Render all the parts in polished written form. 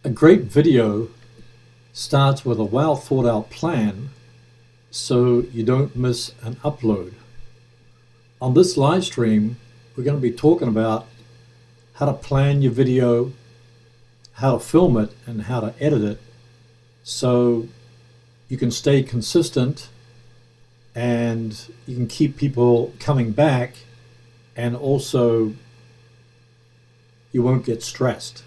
A great video starts with a well thought out plan so you don't miss an upload. On this live stream, we're going to be talking about how to plan your video, how to film it, and how to edit it so you can stay consistent and you can keep people coming back, and also you won't get stressed.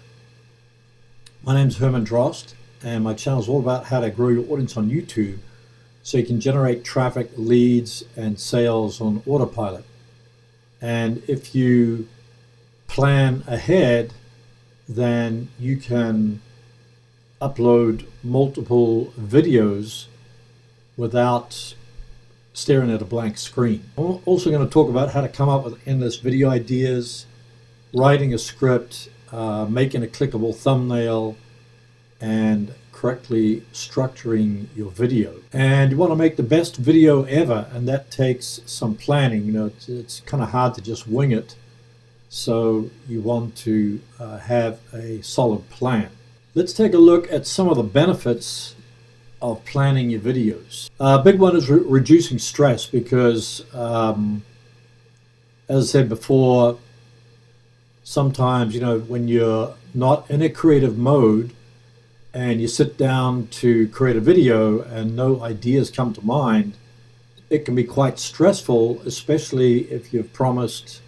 My name's Herman Drost, and my channel is all about how to grow your audience on YouTube so you can generate traffic, leads, and sales on autopilot. And if you plan ahead, then you can upload multiple videos without staring at a blank screen. I'm also going to talk about how to come up with endless video ideas, writing a script, making a clickable thumbnail, and correctly structuring your video. And you want to make the best video ever, and that takes some planning. You know, it's kind of hard to just wing it. So you want to have a solid plan. Let's take a look at some of the benefits of planning your videos. A big one is reducing stress because, as I said before, sometimes, you know, when you're not in a creative mode and you sit down to create a video and no ideas come to mind, it can be quite stressful, especially if you've promised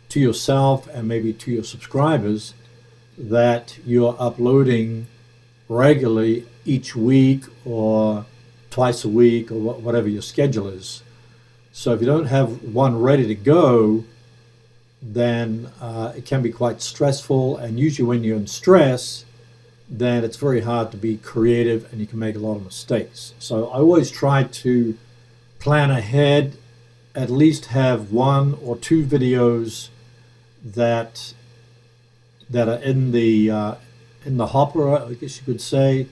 to yourself and maybe to your subscribers that you're uploading regularly each week or twice a week or whatever your schedule is. So if you don't have one ready to go, then it can be quite stressful, and usually when you're in stress, then it's very hard to be creative and you can make a lot of mistakes. So I always try to plan ahead, at least have one or two videos that are in the hopper, I guess you could say,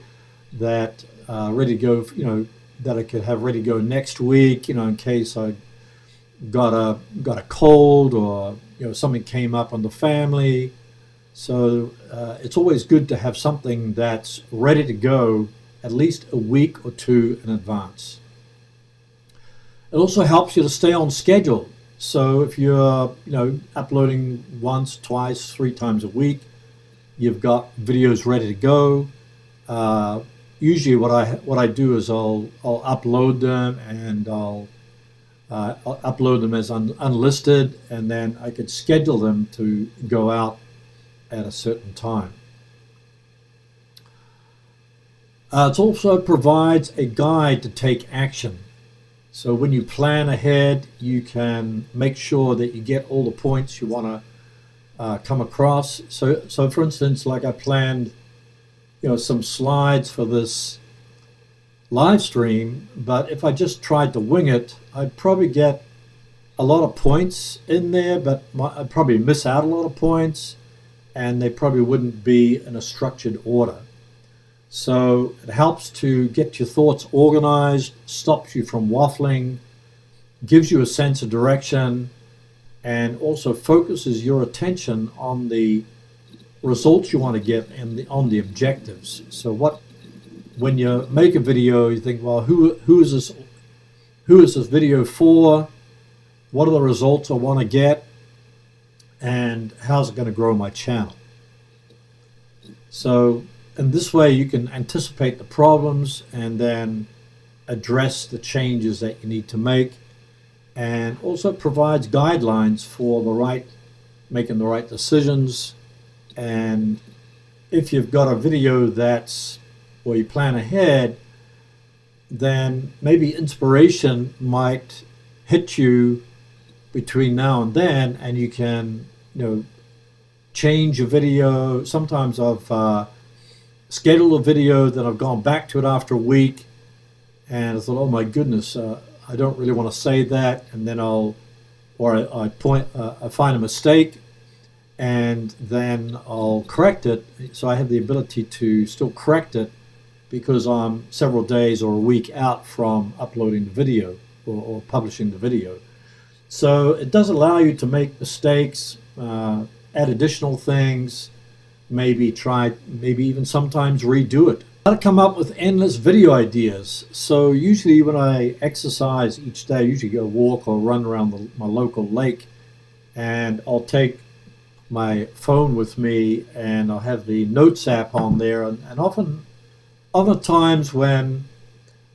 that ready to go, you know, that I could have ready to go next week, you know, in case I got a cold or, you know, something came up on the family. So it's always good to have something that's ready to go at least a week or two in advance. It also helps you to stay on schedule. So if you're, you know, uploading once, twice, 3 times a week, you've got videos ready to go. Usually what I do is I'll upload them, and I'll upload them as unlisted, and then I could schedule them to go out at a certain time. It also provides a guide to take action. So when you plan ahead, you can make sure that you get all the points you want to come across. So for instance, like I planned, you know, some slides for this live stream, but if I just tried to wing it, I'd probably get a lot of points in there, but I'd probably miss out a lot of points, and they probably wouldn't be in a structured order. So it helps to get your thoughts organized, stops you from waffling, gives you a sense of direction, and also focuses your attention on the results you want to get and on the objectives. So when you make a video, you think, well, who is this video for? What are the results I want to get? And how's it going to grow my channel? So in this way, you can anticipate the problems and then address the changes that you need to make, and also provides guidelines for making the right decisions. And if you've got a video where you plan ahead, then maybe inspiration might hit you between now and then, and you can, you know, change your video. Sometimes I've scheduled a video, then I've gone back to it after a week, and I thought, oh my goodness, I don't really want to say that, and then I find a mistake, and then I'll correct it. So I have the ability to still correct it because I'm several days or a week out from uploading the video or publishing the video. So it does allow you to make mistakes, add additional things, maybe even sometimes redo it. How to come up with endless video ideas. So usually when I exercise each day, I usually go walk or run around my local lake, and I'll take my phone with me and I'll have the Notes app on there, and often other times when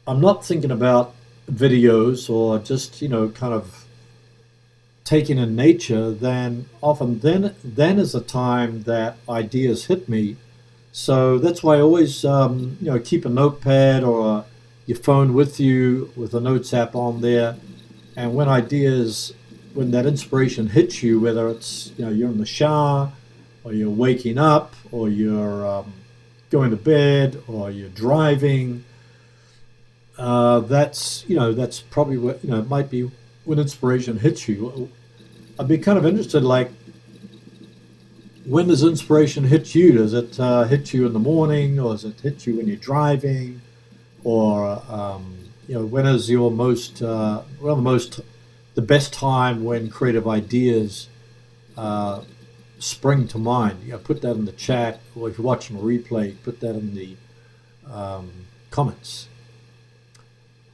I'm not thinking about videos or just kind of taking in nature, then is a time that ideas hit me. So that's why I always keep a notepad or your phone with you with the Notes app on there, and when that inspiration hits you, whether it's you're in the shower or you're waking up or you're going to bed or you're driving, that's probably what it might be when inspiration hits you. I'd be kind of interested, like, when does inspiration hit you? Does it hit you in the morning, or does it hit you when you're driving, or when is your the best time when creative ideas spring to mind? Put that in the chat, or if you're watching a replay, put that in the comments.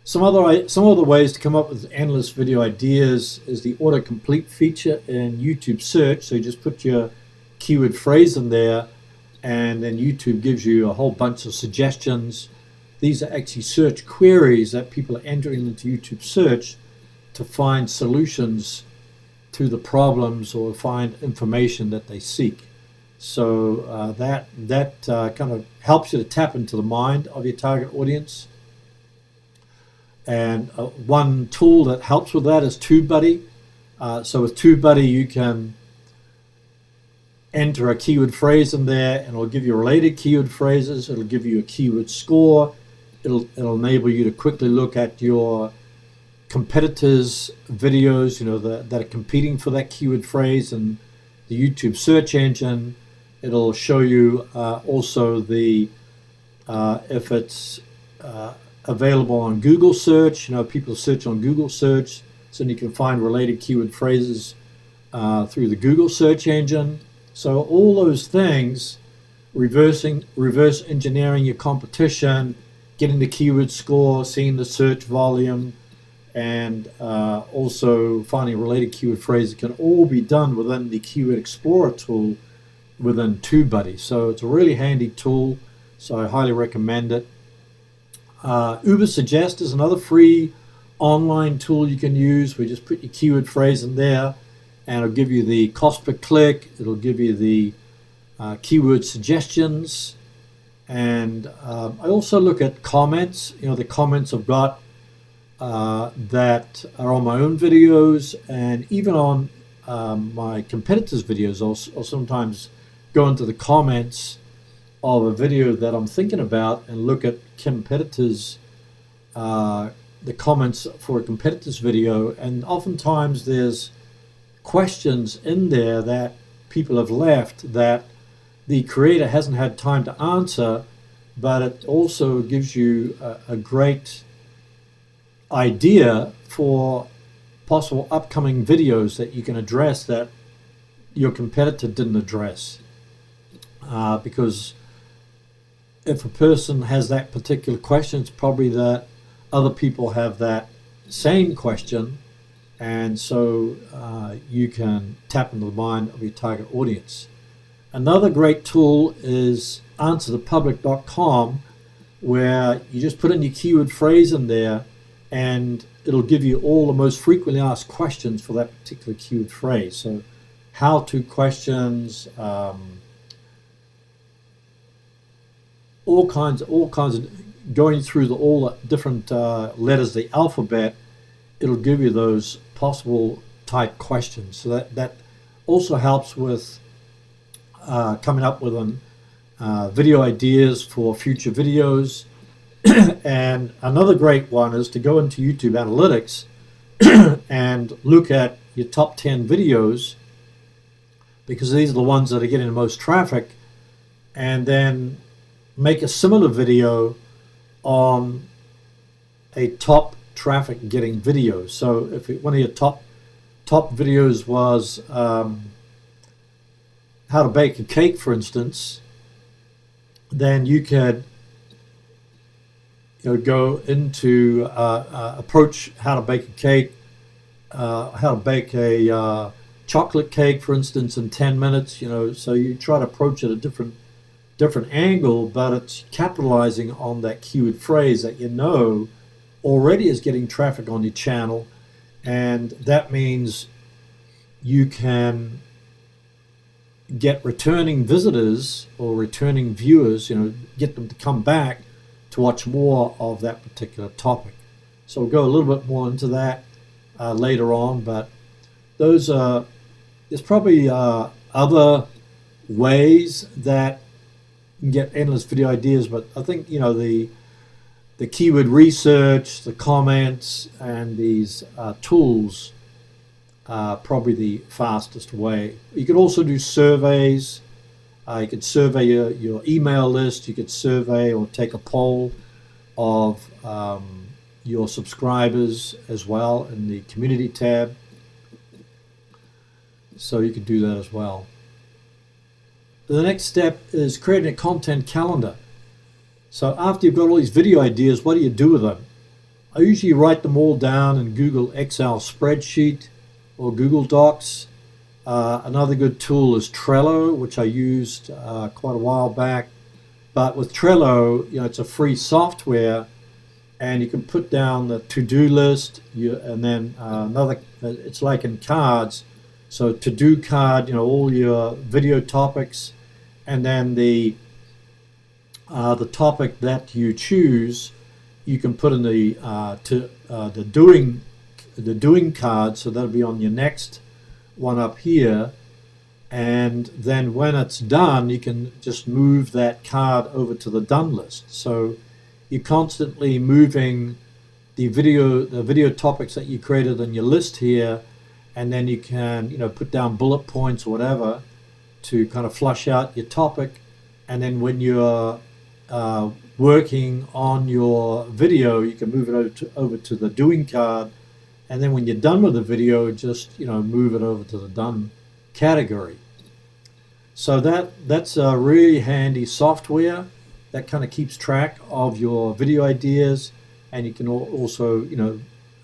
Some other ways to come up with endless video ideas is the autocomplete feature in YouTube search. So you just put your keyword phrase in there, and then YouTube gives you a whole bunch of suggestions. These are actually search queries that people are entering into YouTube search to find solutions to the problems or find information that they seek. So that kind of helps you to tap into the mind of your target audience. And one tool that helps with that is TubeBuddy. So with TubeBuddy, you can enter a keyword phrase in there, and it'll give you related keyword phrases. It'll give you a keyword score. It'll enable you to quickly look at your competitors' videos, that are competing for that keyword phrase, and the YouTube search engine. It'll show you also the if it's available on Google search. People search on Google search, so you can find related keyword phrases through the Google search engine. So all those things, reverse engineering your competition, getting the keyword score, seeing the search volume, and also finding related keyword phrases, can all be done within the Keyword Explorer tool within TubeBuddy. So it's a really handy tool, so I highly recommend it. Ubersuggest is another free online tool you can use. We just put your keyword phrase in there, and it'll give you the cost per click. It'll give you the keyword suggestions, and I also look at comments. The comments I've got that are on my own videos, and even on my competitors' videos. I'll sometimes go into the comments of a video that I'm thinking about and look at competitors, the comments for a competitor's video, and oftentimes there's questions in there that people have left that the creator hasn't had time to answer, but it also gives you a great idea for possible upcoming videos that you can address that your competitor didn't address. Because if a person has that particular question, it's probably that other people have that same question, and so you can tap into the mind of your target audience. Another great tool is answerthepublic.com, where you just put in your keyword phrase in there, and it'll give you all the most frequently asked questions for that particular keyword phrase. So how-to questions, all kinds of going through all the different letters of the alphabet. It'll give you those possible type questions. So that also helps with coming up with video ideas for future videos. And another great one is to go into YouTube Analytics and look at your top 10 videos, because these are the ones that are getting the most traffic, and then make a similar video on a top traffic getting video. So if one of your top videos was how to bake a cake, for instance, then you could go into approach how to bake a cake, how to bake a chocolate cake, for instance, in 10 minutes. So you try to approach it a different angle, but it's capitalizing on that keyword phrase that already is getting traffic on your channel, and that means you can get returning visitors or returning viewers, get them to come back to watch more of that particular topic. So we'll go a little bit more into that later on, but there's probably other ways that you can get endless video ideas, but I think the keyword research, the comments, and these tools are probably the fastest way. You could also do surveys. You could survey your email list. You could survey or take a poll of your subscribers as well in the community tab. So you could do that as well. The next step is creating a content calendar. So after you've got all these video ideas, what do you do with them? I usually write them all down in Google Excel spreadsheet or Google Docs. Another good tool is Trello, which I used quite a while back. But with Trello, it's a free software, and you can put down the to-do list, and then it's like in cards. So to-do card, all your video topics, and then the topic that you choose, you can put in the doing card. So that'll be on your next one up here, and then when it's done, you can just move that card over to the done list. So you're constantly moving the video topics that you created in your list here, and then you can put down bullet points or whatever to kind of flush out your topic. And then when you're working on your video, you can move it over to the doing card, and then when you're done with the video, just move it over to the done category. So that's a really handy software that kind of keeps track of your video ideas, and you can also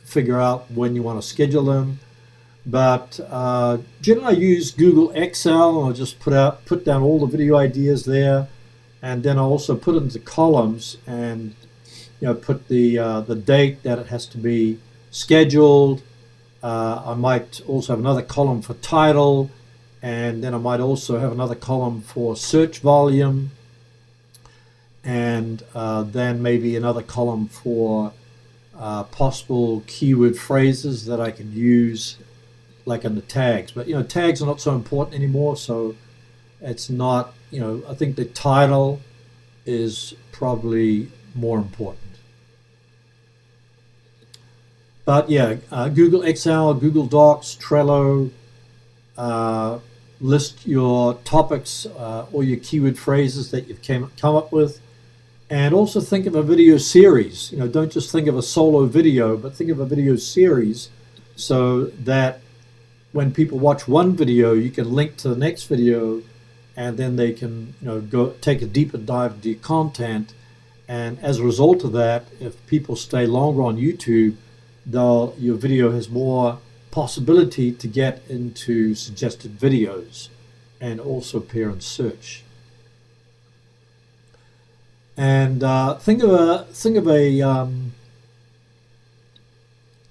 figure out when you want to schedule them. But generally I use Google Excel, and I'll just put down all the video ideas there, and then I also put it into columns, and put the date that it has to be scheduled. I might also have another column for title, and then I might also have another column for search volume, and then maybe another column for possible keyword phrases that I can use, like in the tags. But tags are not so important anymore, so it's not, I think the title is probably more important. But yeah, Google Excel, Google Docs, Trello, list your topics or your keyword phrases that you've come up with, and also think of a video series. Don't just think of a solo video, but think of a video series, so that when people watch one video, you can link to the next video, and then they can go take a deeper dive into your content. And as a result of that, if people stay longer on YouTube, your video has more possibility to get into suggested videos and also appear in search. And think of a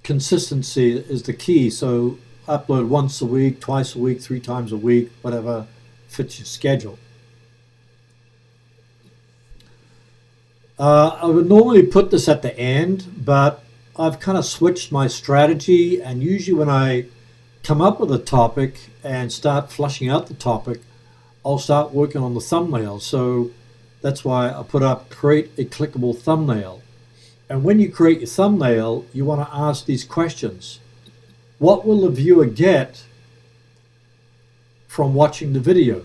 consistency is the key. So upload once a week, twice a week, 3 times a week, whatever fits your schedule. I would normally put this at the end, but I've kind of switched my strategy, and usually when I come up with a topic and start flushing out the topic, I'll start working on the thumbnail. So that's why I put up create a clickable thumbnail. And when you create your thumbnail, you want to ask these questions. What will the viewer get from watching the video?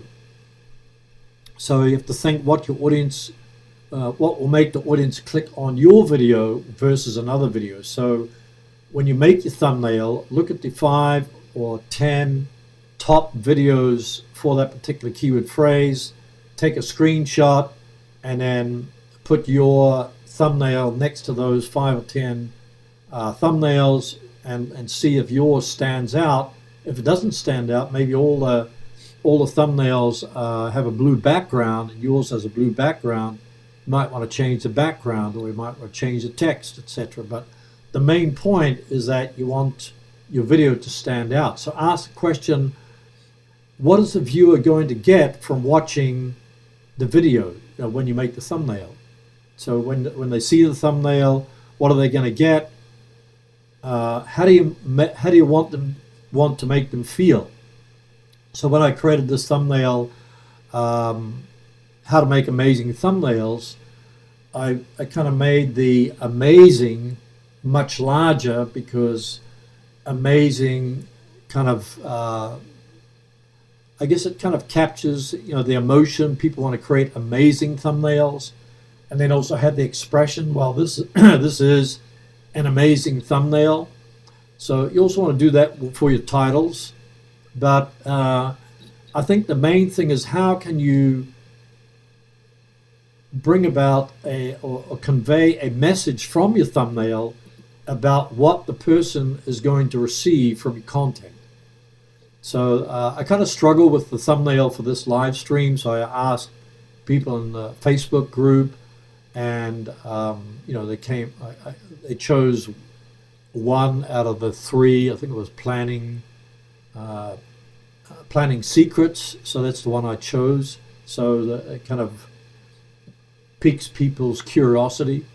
So you have to think what will make the audience click on your video versus another video. So when you make your thumbnail, look at the 5 or 10 top videos for that particular keyword phrase, take a screenshot, and then put your thumbnail next to those 5 or 10 thumbnails and see if yours stands out. If it doesn't stand out, maybe all the thumbnails have a blue background and yours has a blue background. You might want to change the background, or you might want to change the text, etc. But the main point is that you want your video to stand out. So ask the question, what is the viewer going to get from watching the video when you make the thumbnail? So when they see the thumbnail, what are they going to get? How do you want to make them feel? So when I created this thumbnail, how to make amazing thumbnails, I kind of made the amazing much larger, because amazing kind of I guess it kind of captures the emotion. People want to create amazing thumbnails, and then also have the expression, well, this this is an amazing thumbnail. So you also want to do that for your titles. But I think the main thing is, how can you bring about or convey a message from your thumbnail about what the person is going to receive from your content. So I kind of struggle with the thumbnail for this live stream, so I asked people in the Facebook group, and they chose one out of the three. I think it was planning secrets, so that's the one I chose. So it kind of piques people's curiosity.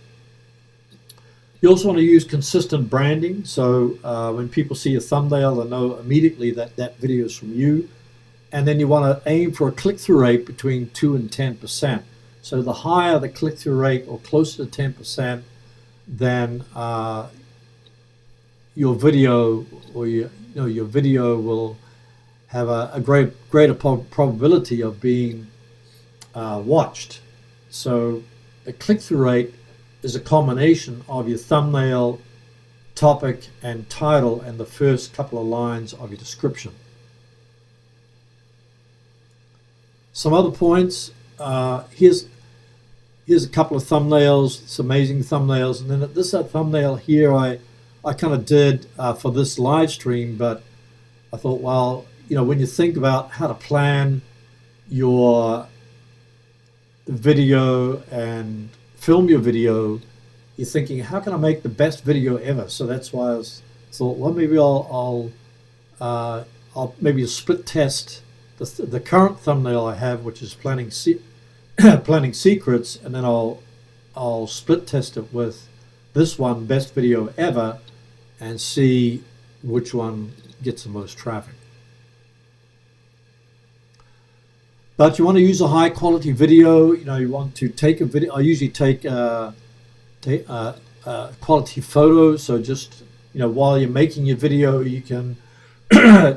You also want to use consistent branding, so when people see a thumbnail, they know immediately that that video is from you. And then you want to aim for a click-through rate between 2 and 10%. So the higher the click-through rate, or closer to 10%, then your video, or your video will have a greater probability of being watched. So the click-through rate is a combination of your thumbnail, topic, and title, and the first couple of lines of your description. Some other points. Here's a couple of thumbnails. It's amazing thumbnails. And then this thumbnail here, I kind of did for this live stream, but I thought, well, when you think about how to plan your video and film your video, you're thinking, how can I make the best video ever? So that's why I thought, well, maybe I'll maybe split test the current thumbnail I have, which is planning secrets, and then I'll split test it with this one, best video ever, and see which one gets the most traffic. But you want to use a high quality video. You want to take a video. I usually take quality photos. So just while you're making your video, you can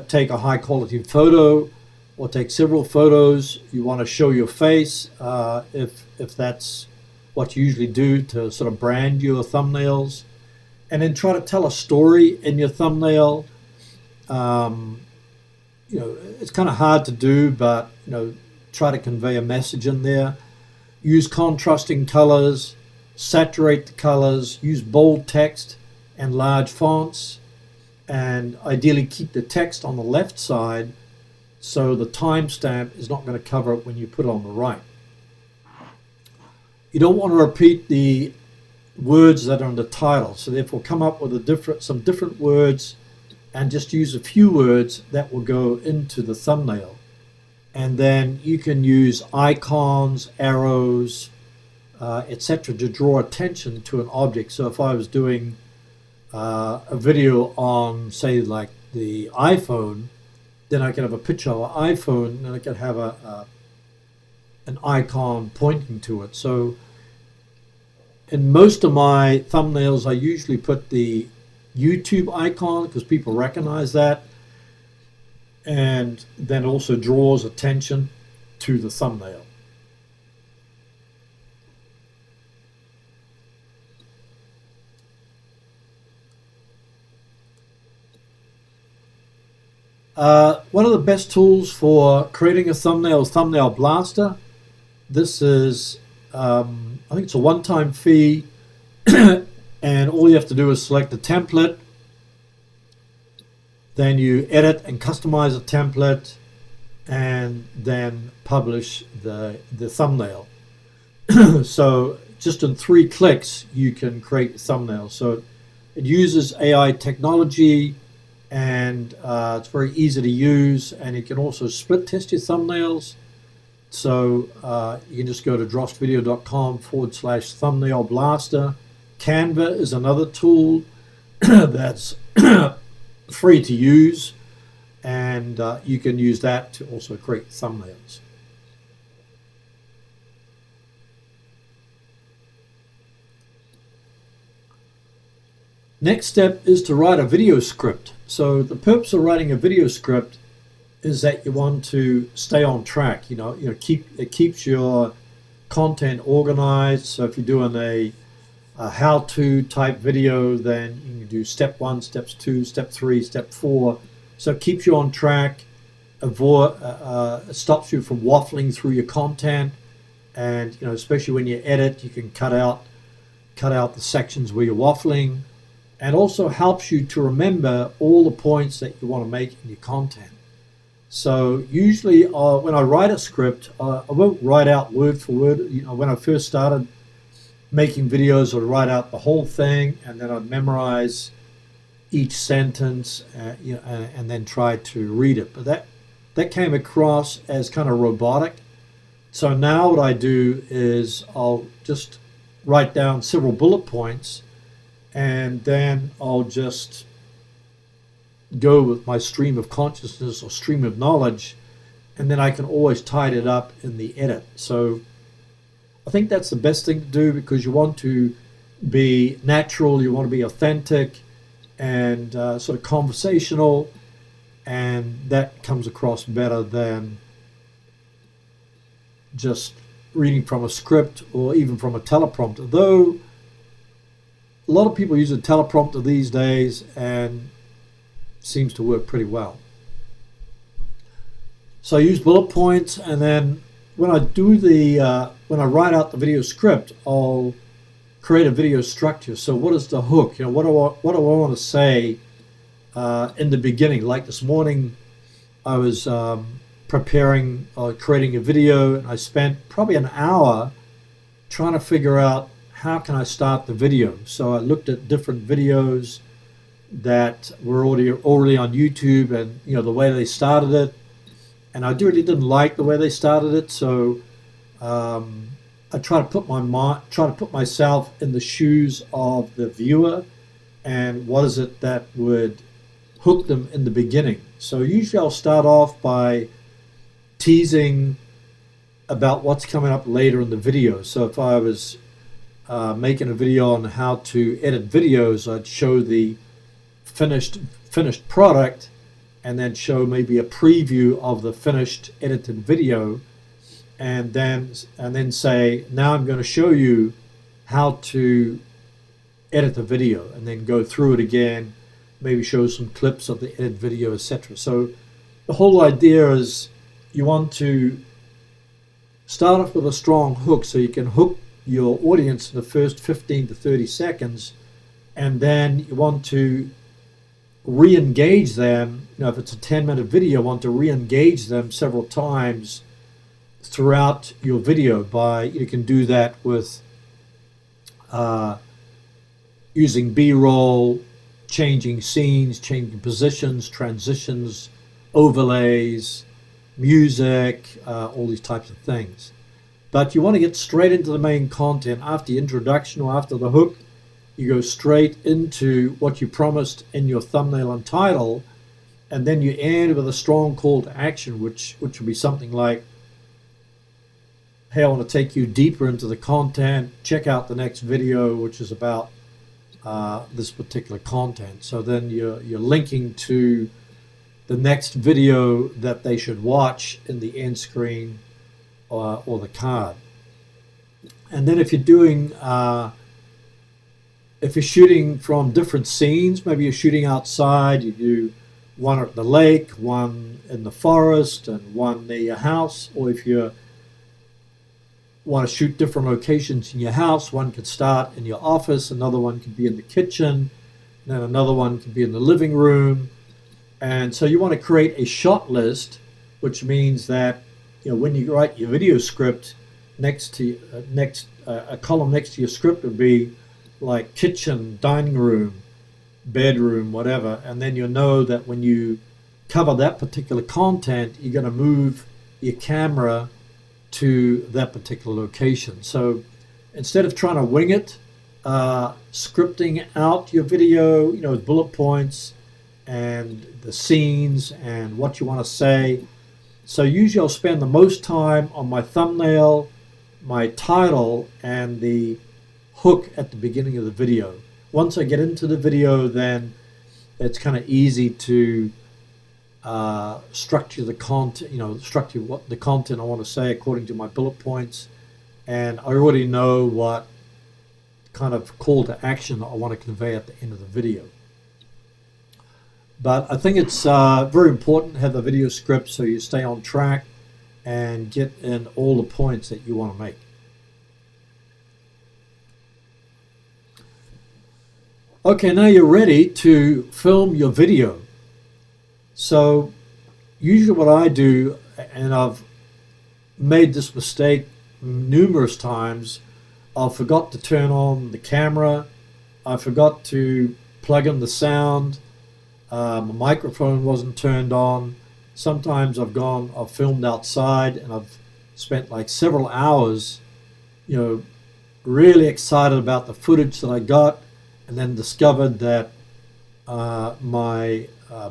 take a high quality photo, or take several photos. You want to show your face if that's what you usually do to sort of brand your thumbnails, and then try to tell a story in your thumbnail. It's kind of hard to do, but try to convey a message in there. Use contrasting colors, saturate the colors, use bold text and large fonts, and ideally keep the text on the left side so the timestamp is not going to cover it when you put it on the right. You don't want to repeat the words that are in the title, so therefore come up with some different words and just use a few words that will go into the thumbnail. And then you can use icons, arrows, etc. to draw attention to an object. So if I was doing a video on, say, like the iPhone, then I could have a picture of an iPhone, and I could have an icon pointing to it. So in most of my thumbnails, I usually put the YouTube icon because people recognize that, and then also draws attention to the thumbnail. One of the best tools for creating a thumbnail is Thumbnail Blaster. This is, I think it's a one-time fee, and all you have to do is select a template. Then you edit and customize a template, and then publish the thumbnail. So just in 3 clicks, you can create a thumbnail. So it uses AI technology, and it's very easy to use, and you can also split test your thumbnails. So you can just go to drostvideo.com/thumbnail blaster. Canva is another tool that's free to use, and you can use that to also create thumbnails. Next step is to write a video script. So the purpose of writing a video script is that you want to stay on track. It keeps your content organized. So if you're doing a how-to type video, then you can do step 1, steps 2, step 3, step 4. So it keeps you on track. It stops you from waffling through your content, and especially when you edit, you can cut out the sections where you're waffling, and also helps you to remember all the points that you want to make in your content. So usually when I write a script, I won't write out word for word. When I first started making videos, I'd write out the whole thing, and then I'd memorize each sentence, and then try to read it. But that came across as kind of robotic. So now what I do is I'll just write down several bullet points, and then I'll just go with my stream of consciousness or stream of knowledge, and then I can always tidy it up in the edit. So I think that's the best thing to do, because you want to be natural, you want to be authentic, and sort of conversational, and that comes across better than just reading from a script or even from a teleprompter. Though a lot of people use a teleprompter these days, and seems to work pretty well. So I use bullet points, and then when I write out the video script, I'll create a video structure. So what is the hook? What do I want to say in the beginning? Like this morning, I was preparing, creating a video, and I spent probably an hour trying to figure out how can I start the video. So I looked at different videos that were already on YouTube, and the way they started it, and I really didn't like the way they started it. So I try to put myself in the shoes of the viewer, and what is it that would hook them in the beginning. So usually I'll start off by teasing about what's coming up later in the video. So if I was making a video on how to edit videos, I'd show the finished product, and then show maybe a preview of the finished edited video, and then say, now I'm going to show you how to edit the video, and then go through it again, maybe show some clips of the edited video, etc. So the whole idea is you want to start off with a strong hook, so you can hook your audience in the first 15 to 30 seconds, and then you want to re-engage them. If it's a 10-minute video, you want to re-engage them several times throughout your video. You can do that with using B-roll, changing scenes, changing positions, transitions, overlays, music, all these types of things. But you want to get straight into the main content. After the introduction or after the hook, you go straight into what you promised in your thumbnail and title, and then you end with a strong call to action, which will be something like, hey, I want to take you deeper into the content. Check out the next video, which is about this particular content. So then you're linking to the next video that they should watch in the end screen or the card. And then if you're doing if you're shooting from different scenes, maybe you're shooting outside, you do one at the lake, one in the forest, and one near your house. Or if you want to shoot different locations in your house, one could start in your office, another one could be in the kitchen, and then another one could be in the living room. And so you want to create a shot list, which means that when you write your video script, a column next to your script would be like kitchen, dining room, bedroom, whatever, and then you'll know that when you cover that particular content, you're going to move your camera to that particular location. So instead of trying to wing it, scripting out your video, with bullet points and the scenes and what you want to say. So usually I'll spend the most time on my thumbnail, my title, and the hook at the beginning of the video. Once I get into the video, then it's kind of easy to structure the content, structure what the content I want to say according to my bullet points, and I already know what kind of call to action I want to convey at the end of the video. But I think it's very important to have the video script so you stay on track and get in all the points that you want to make. Okay, now you're ready to film your video. So usually what I do, and I've made this mistake numerous times, I forgot to turn on the camera, I forgot to plug in the sound, my microphone wasn't turned on. Sometimes I've filmed outside and I've spent like several hours, really excited about the footage that I got, and then discovered that my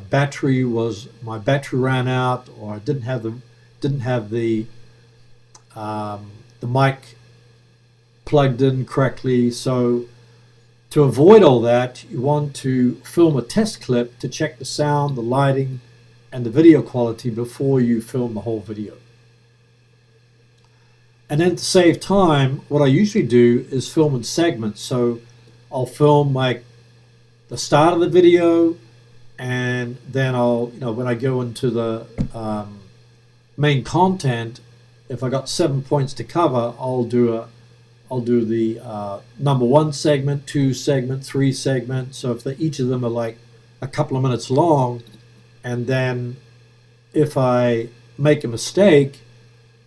battery ran out, or I didn't have the mic plugged in correctly. So to avoid all that, you want to film a test clip to check the sound, the lighting, and the video quality before you film the whole video. And then to save time, what I usually do is film in segments. So I'll film like the start of the video, and then I'll, when I go into the main content, if I got 7 points to cover, I'll do the number 1 segment, 2 segment, 3 segment. So if each of them are like a couple of minutes long, and then if I make a mistake,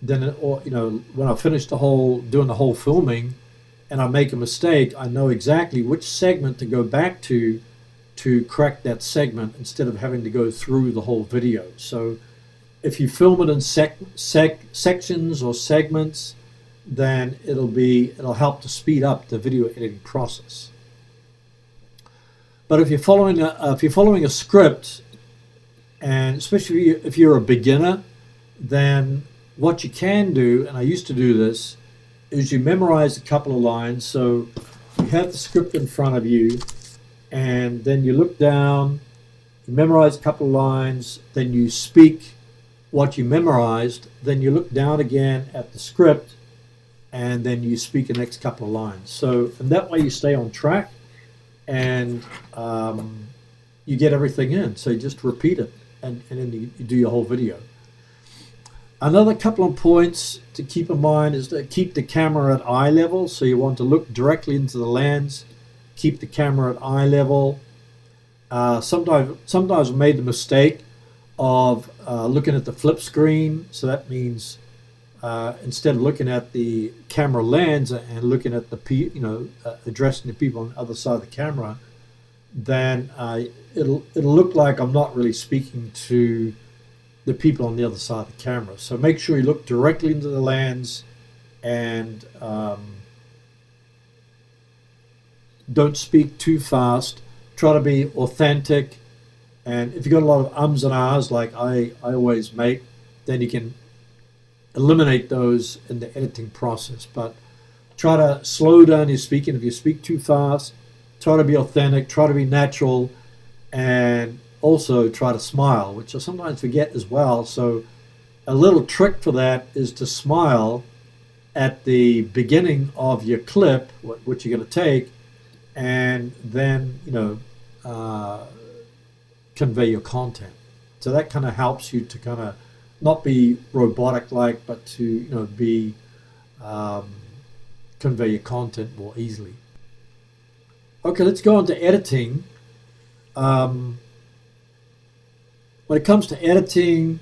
then when I finish doing the whole filming, and I make a mistake, I know exactly which segment to go back to correct that segment instead of having to go through the whole video. So if you film it in sections or segments, then it'll help to speed up the video editing process. But if you're following a script, and especially if you're a beginner, then what you can do, and I used to do this, is you memorize a couple of lines. So you have the script in front of you, and then you look down, you memorize a couple of lines, then you speak what you memorized, then you look down again at the script, and then you speak the next couple of lines. So, and that way you stay on track, and you get everything in. So you just repeat it, and then you do your whole video. Another couple of points to keep in mind is to keep the camera at eye level. So you want to look directly into the lens, keep the camera at eye level. Sometimes I made the mistake of looking at the flip screen. So that means instead of looking at the camera lens and looking at the addressing the people on the other side of the camera, then it'll look like I'm not really speaking to the people on the other side of the camera. So make sure you look directly into the lens, and don't speak too fast. Try to be authentic, and if you've got a lot of ums and ahs like I always make, then you can eliminate those in the editing process. But try to slow down your speaking. If you speak too fast, try to be authentic, try to be natural, and also try to smile, which I sometimes forget as well. So a little trick for that is to smile at the beginning of your clip, which you're going to take, and then convey your content. So that kind of helps you to kind of not be robotic like, but to be convey your content more easily. Okay, let's go on to editing. When it comes to editing,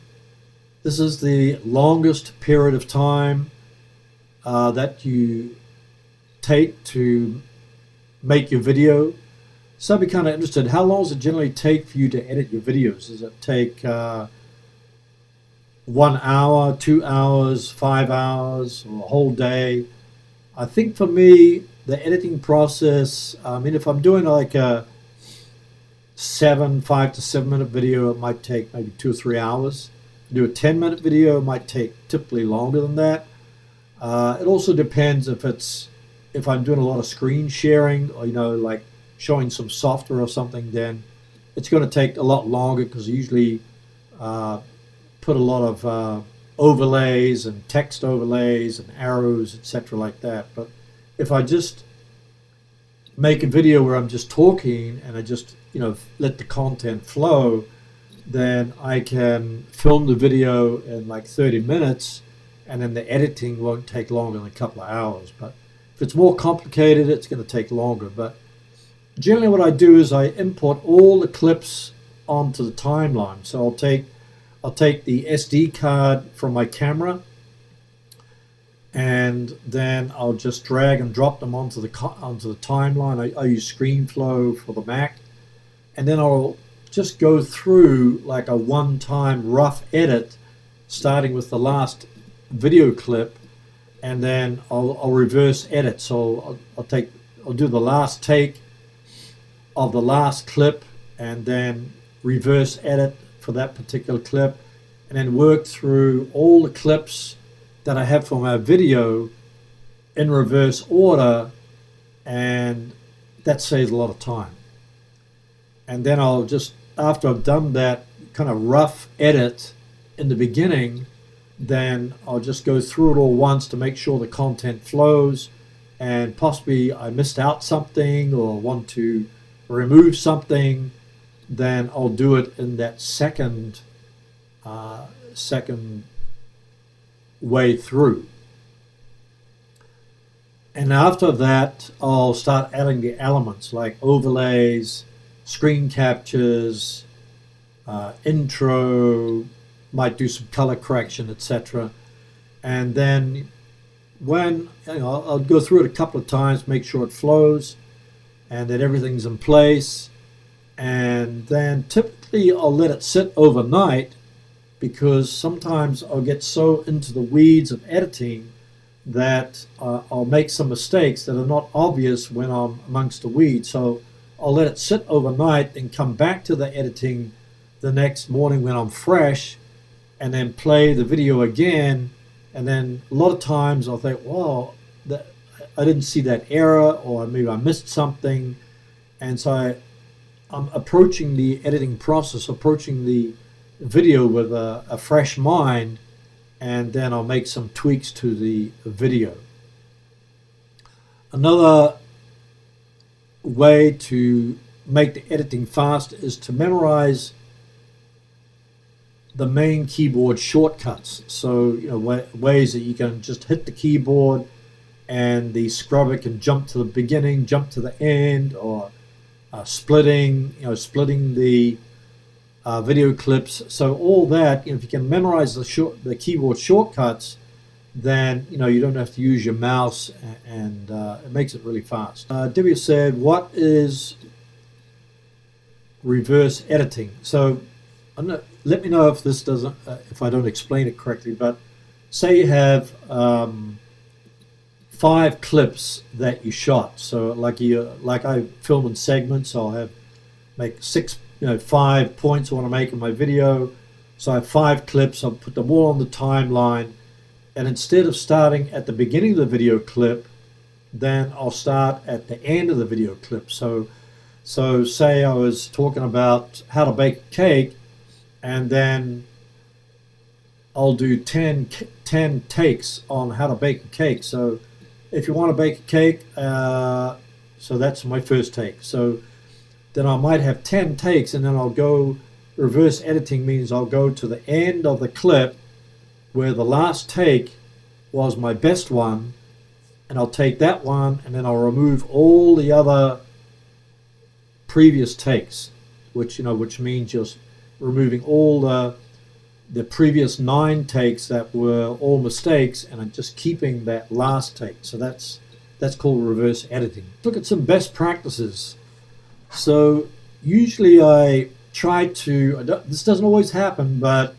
this is the longest period of time that you take to make your video. So I'd be kind of interested, how long does it generally take for you to edit your videos? Does it take 1 hour, 2 hours, 5 hours, or a whole day? I think for me, the editing process, if I'm doing like a 5 to 7 minute video, it might take maybe 2 or 3 hours. Do a 10-minute video, it might take typically longer than that. It also depends if I'm doing a lot of screen sharing, or like showing some software or something, then it's going to take a lot longer, because I usually put a lot of overlays and text overlays and arrows, etc. like that. But if I just make a video where I'm just talking and I just let the content flow, then I can film the video in like 30 minutes, and then the editing won't take longer than a couple of hours. But if it's more complicated, it's going to take longer. But generally what I do is I import all the clips onto the timeline. So I'll take the SD card from my camera, and then I'll just drag and drop them onto the timeline. I use ScreenFlow for the Mac, and then I'll just go through like a one-time rough edit, starting with the last video clip, and then I'll reverse edit. So I'll do the last take of the last clip, and then reverse edit for that particular clip, and then work through all the clips that I have for my video in reverse order, and that saves a lot of time. And then I'll just, after I've done that kind of rough edit in the beginning, then I'll just go through it all once to make sure the content flows, and possibly I missed out something or want to remove something, then I'll do it in that second way through. And after that, I'll start adding the elements like overlays, screen captures, intro, might do some color correction, etc. And then when I'll go through it a couple of times, make sure it flows and that everything's in place. And then typically I'll let it sit overnight, because sometimes I'll get so into the weeds of editing that I'll make some mistakes that are not obvious when I'm amongst the weeds. So I'll let it sit overnight and come back to the editing the next morning when I'm fresh, and then play the video again. And then a lot of times I'll think, well, I didn't see that error, or maybe I missed something. And so I'm approaching the editing process, approaching the video with a fresh mind, and then I'll make some tweaks to the video. Another way to make the editing fast is to memorize the main keyboard shortcuts. So ways that you can just hit the keyboard and the scrubber can jump to the beginning, jump to the end, or splitting the video clips. So all that, if you can memorize the keyboard shortcuts, then you don't have to use your mouse, and it makes it really fast. Debbie said, what is reverse editing? So let me know if this doesn't, if I don't explain it correctly. But say you have 5 clips that you shot. So like I film in segments. I'll make 5 points I want to make in my video. So I have 5 clips. I'll put them all on the timeline, and instead of starting at the beginning of the video clip, then I'll start at the end of the video clip. So say I was talking about how to bake a cake, and then I'll do 10 takes on how to bake a cake. So if you want to bake a cake, so that's my first take. So then I might have 10 takes, and then I'll go reverse editing means I'll go to the end of the clip where the last take was my best one, and I'll take that one and then I'll remove all the other previous takes, which means just removing all the previous 9 takes that were all mistakes, and I'm just keeping that last take. So that's called reverse editing. Look at some best practices. So usually I try to, this doesn't always happen, but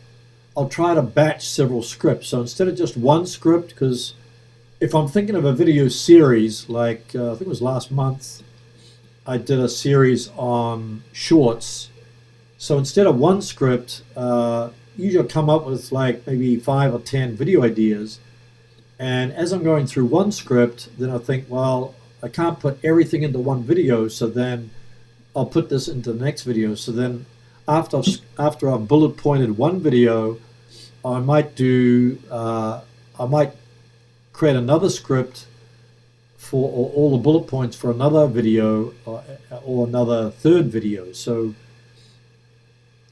I'll try to batch several scripts. So instead of just one script, because if I'm thinking of a video series, like I think it was last month, I did a series on shorts. So instead of one script, usually I'll come up with like maybe 5 or 10 video ideas. And as I'm going through one script, then I think, well, I can't put everything into one video, so then I'll put this into the next video. So then after I've bullet pointed one video, I might create another script for all the bullet points for another video or another third video. So,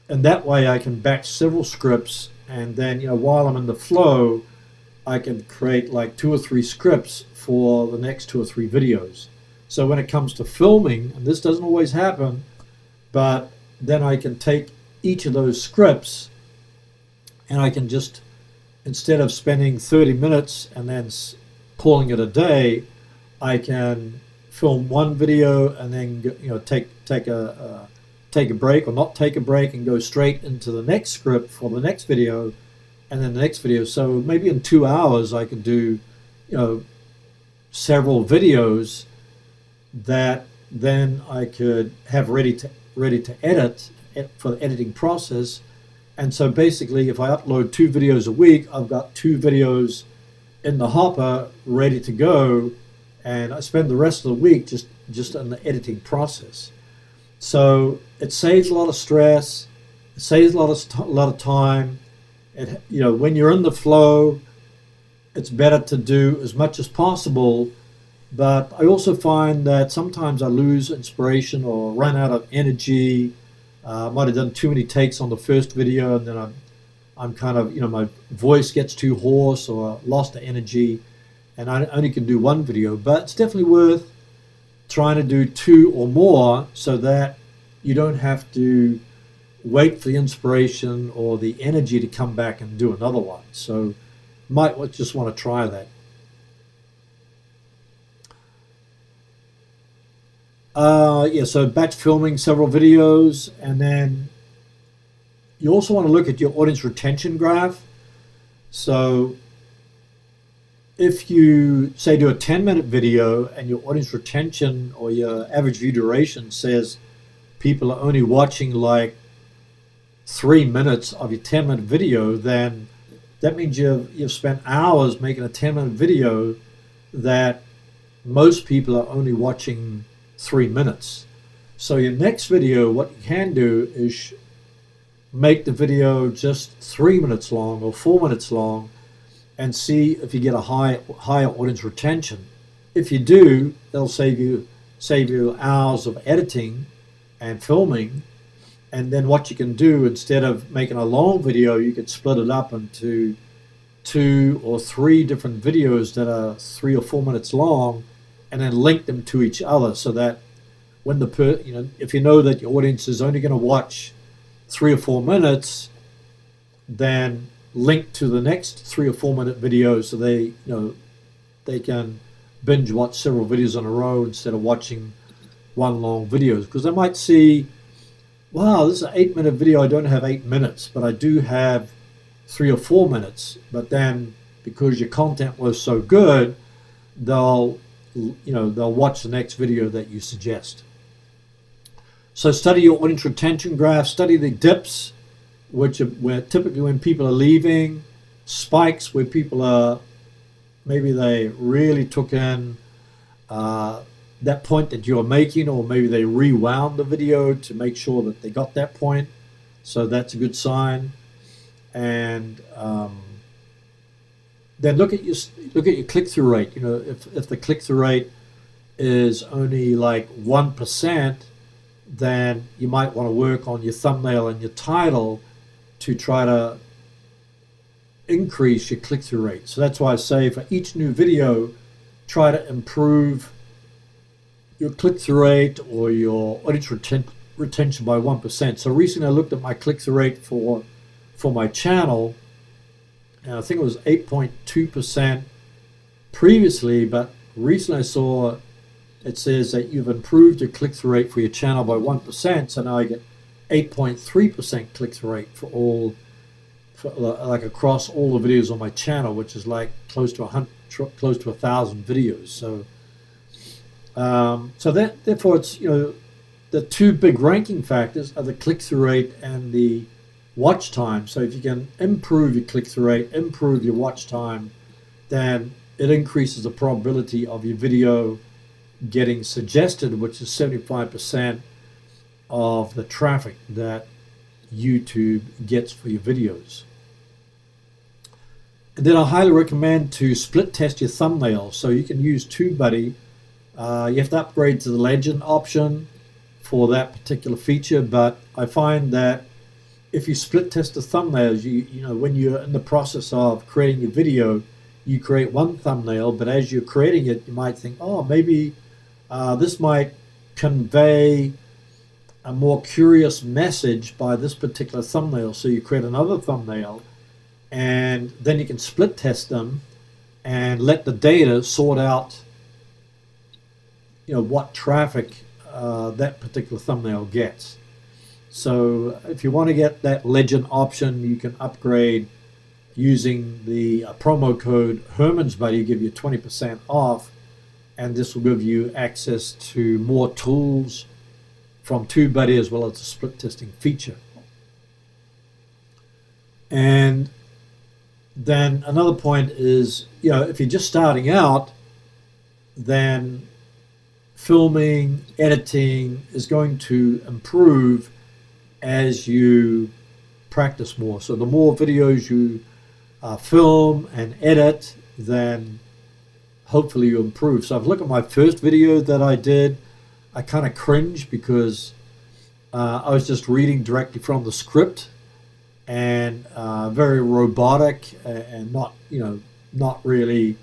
and that way I can batch several scripts, and then while I'm in the flow, I can create like 2 or 3 scripts for the next 2 or 3 videos. So when it comes to filming, and this doesn't always happen, but then I can take each of those scripts and I can just, instead of spending 30 minutes and then calling it a day, I can film one video and then take a break or not take a break and go straight into the next script for the next video, and then the next video. So maybe in 2 hours I could do several videos that then I could have ready to edit for the editing process. And so basically, if I upload 2 videos a week, I've got 2 videos in the hopper ready to go, and I spend the rest of the week just in the editing process. So it saves a lot of stress, it saves a lot of time. When you're in the flow, it's better to do as much as possible. But I also find that sometimes I lose inspiration or run out of energy. I might have done too many takes on the first video, and then I'm kind of, my voice gets too hoarse or lost the energy, and I only can do one video. But it's definitely worth trying to do 2 or more, so that you don't have to wait for the inspiration or the energy to come back and do another one. So might just want to try that. So batch filming several videos, and then you also want to look at your audience retention graph. So if you say do a 10-minute video and your audience retention or your average view duration says people are only watching like 3 minutes of your 10-minute video, then that means you've spent hours making a 10-minute video that most people are only watching 3 minutes. So your next video, what you can do is make the video just 3 minutes long or 4 minutes long, and see if you get a higher audience retention. If you do, that'll save you hours of editing and filming. And then what you can do, instead of making a long video, you could split it up into 2 or 3 different videos that are 3 or 4 minutes long, and then link them to each other, so that when if you know that your audience is only going to watch 3 or 4 minutes, then link to the next 3 or 4 minute video, so they can binge watch several videos in a row instead of watching one long video. Because they might see, wow, this is an 8-minute video, I don't have 8 minutes, but I do have 3 or 4 minutes. But then because your content was so good, they'll watch the next video that you suggest. So study your audience retention graph, study the dips, which are where typically when people are leaving, spikes where people are, maybe they really took in that point that you're making, or maybe they rewound the video to make sure that they got that point. So that's a good sign. And then look at your click-through rate. If the click-through rate is only like 1%, then you might want to work on your thumbnail and your title to try to increase your click-through rate. So that's why I say for each new video, try to improve your click-through rate or your audience retention by 1%. So recently I looked at my click-through rate for my channel, and I think it was 8.2% previously, but recently I saw it says that you've improved your click-through rate for your channel by 1%, so now I get 8.3% click-through rate for like across all the videos on my channel, which is like close to 1,000 videos. So therefore it's, the two big ranking factors are the click-through rate and the watch time. So if you can improve your click-through rate, improve your watch time, then it increases the probability of your video getting suggested, which is 75% of the traffic that YouTube gets for your videos. And then I highly recommend to split test your thumbnail. So you can use TubeBuddy. You have to upgrade to the legend option for that particular feature, but I find that if you split test the thumbnails, when you're in the process of creating a video, you create one thumbnail, but as you're creating it, you might think, oh, maybe this might convey a more curious message by this particular thumbnail. So you create another thumbnail, and then you can split test them and let the data sort out what traffic that particular thumbnail gets. So if you want to get that legend option, you can upgrade using the promo code Herman's Buddy, give you 20% off, and this will give you access to more tools from TubeBuddy as well as the split testing feature. And then another point is, if you're just starting out, then filming, editing is going to improve as you practice more. So the more videos you film and edit, then hopefully you improve. So I've looked at my first video that I did. I kind of cringed because I was just reading directly from the script, and very robotic and not really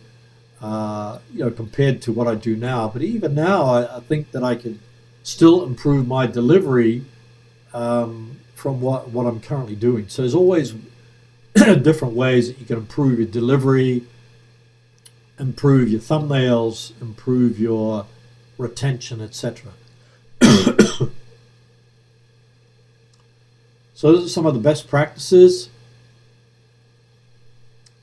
compared to what I do now. But even now, I think that I can still improve my delivery from what I'm currently doing. So there's always different ways that you can improve your delivery, improve your thumbnails, improve your retention, etc. So those are some of the best practices.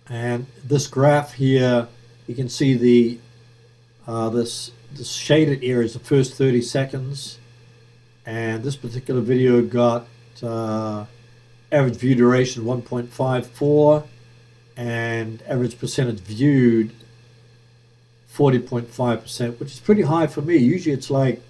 And this graph here, you can see the this shaded area is the first 30 seconds, and this particular video got average view duration 1.54 and average percentage viewed 40.5%, which is pretty high for me. Usually it's like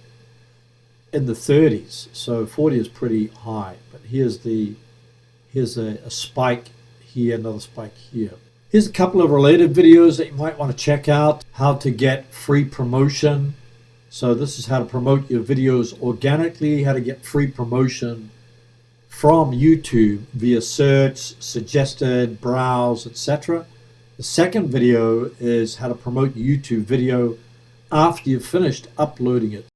in the 30s, so 40 is pretty high. But here's a spike here, another spike here. Here's a couple of related videos that you might want to check out. How to get free promotion. So this is how to promote your videos organically, how to get free promotion from YouTube via search, suggested, browse, etc. The second video is how to promote your YouTube video after you've finished uploading it.